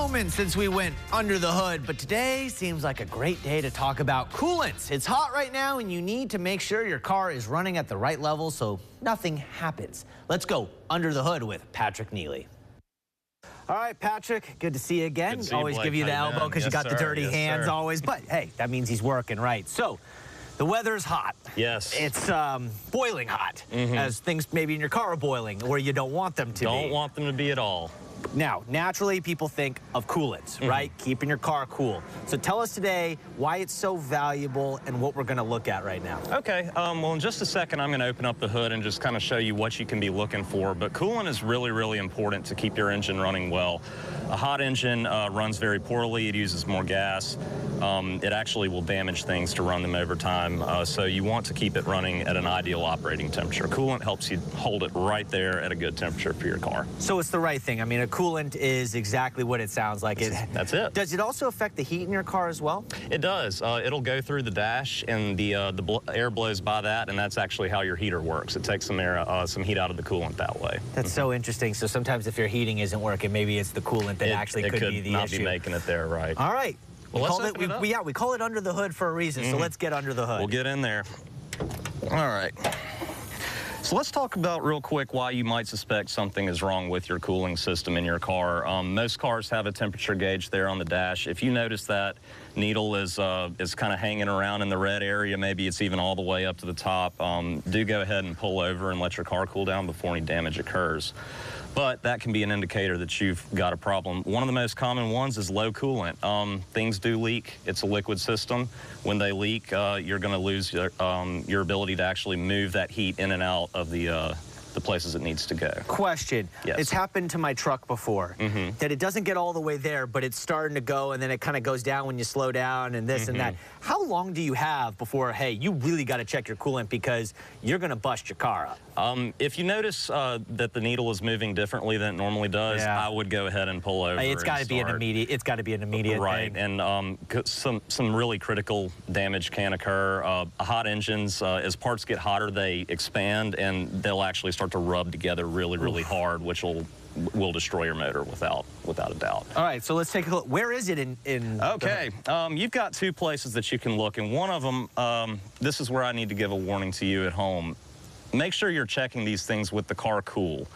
moment since we went under the hood, but today seems like a great day to talk about coolants. It's hot right now, and you need to make sure your car is running at the right level so nothing happens. Let's go under the hood with Patrick Neely. All right, Patrick, good to see you again. Always give you the elbow because you got the dirty hands always, but hey, that means he's working right. So, the weather's hot. Yes. It's boiling hot, as things maybe in your car are boiling where you don't want them to be. Don't want them to be at all. Now, naturally, people think of coolants, right? Keeping your car cool. So tell us today why it's so valuable and what we're going to look at right now. Okay, well, in just a second, I'm going to open up the hood and just kind of show you what you can be looking for. But coolant is really, really important to keep your engine running well. A hot engine runs very poorly. It uses more gas. It actually will damage things to run them over time. So you want to keep it running at an ideal operating temperature. Coolant helps you hold it right there at a good temperature for your car. So it's the right thing. I mean, a coolant is exactly what it sounds like. That's it. Does it also affect the heat in your car as well? It does. It'll go through the dash, and the air blows by that, and that's actually how your heater works. It takes some air, some heat out of the coolant that way. That's so interesting. So sometimes if your heating isn't working, maybe it's the coolant that actually could be the issue. It could not be making it there, right. All right. Well, we call it under the hood for a reason, so let's get under the hood. We'll get in there. All right. So let's talk about real quick why you might suspect something is wrong with your cooling system in your car. Most cars have a temperature gauge there on the dash. If you notice that needle is kind of hanging around in the red area, maybe it's even all the way up to the top, do go ahead and pull over and let your car cool down before any damage occurs. But that can be an indicator that you've got a problem. One of the most common ones is low coolant. Things do leak. It's a liquid system. When they leak, you're going to lose your ability to actually move that heat in and out of the places it needs to go. Question. Yes. It's happened to my truck before, that it doesn't get all the way there, but it's starting to go, and then it kind of goes down when you slow down and this and that. How long do you have before, hey, you really got to check your coolant because you're going to bust your car up? If you notice that the needle is moving differently than it normally does, I would go ahead and pull over. It's got to be an immediate. It's got to be an immediate right, thing. And some really critical damage can occur. Hot engines, as parts get hotter, they expand and they'll actually start to rub together really, really hard, which will destroy your motor without a doubt. All right, so let's take a look. Where is it in Okay, you've got two places that you can look, and one of them, this is where I need to give a warning to you at home. Make sure you're checking these things with the car cool.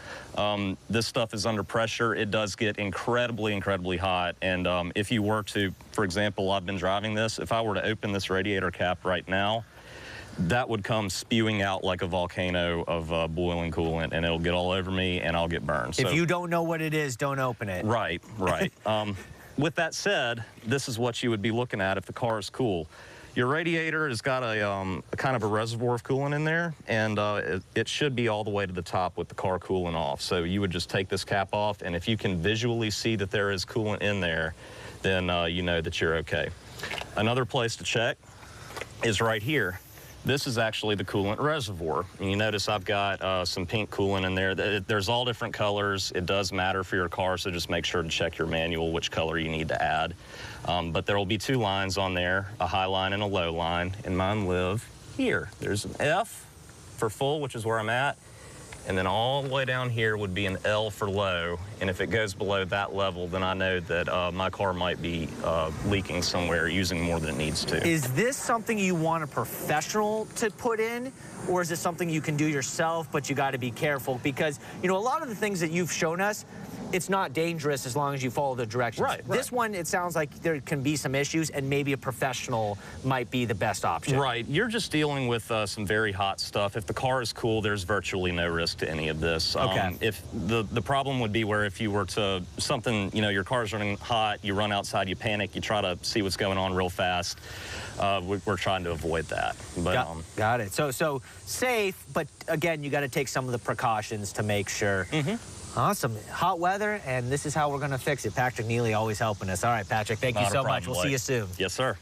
This stuff is under pressure. It does get incredibly, incredibly hot, and if you were to, for example, I've been driving this, if I were to open this radiator cap right now, that would come spewing out like a volcano of boiling coolant, and it'll get all over me, and I'll get burned. So, if you don't know what it is, don't open it. Right, right. With that said, this is what you would be looking at if the car is cool. Your radiator has got a kind of a reservoir of coolant in there, and it should be all the way to the top with the car cooling off. So you would just take this cap off, and if you can visually see that there is coolant in there, then you know that you're okay. Another place to check is right here. This is actually the coolant reservoir. And you notice I've got some pink coolant in there. There's all different colors. It does matter for your car, so just make sure to check your manual which color you need to add. But there will be two lines on there, a high line and a low line, and mine live here. There's an F for full, which is where I'm at, and then all the way down here would be an L for low, and if it goes below that level, then I know that my car might be leaking somewhere, using more than it needs to. Is this something you want a professional to put in, or is it something you can do yourself, but you got to be careful? Because, you know, a lot of the things that you've shown us, it's not dangerous as long as you follow the directions. Right. This one, it sounds like there can be some issues, and maybe a professional might be the best option. Right. You're just dealing with some very hot stuff. If the car is cool, there's virtually no risk to any of this. Okay. If the problem would be where if you were to you know, your car's running hot, you run outside, you panic, you try to see what's going on real fast. We're trying to avoid that. But, got it. So safe, but again, you got to take some of the precautions to make sure. Awesome. Hot weather, and this is how we're going to fix it. Patrick Neely always helping us. All right, Patrick, thank you so much. We'll see you soon. Yes, sir.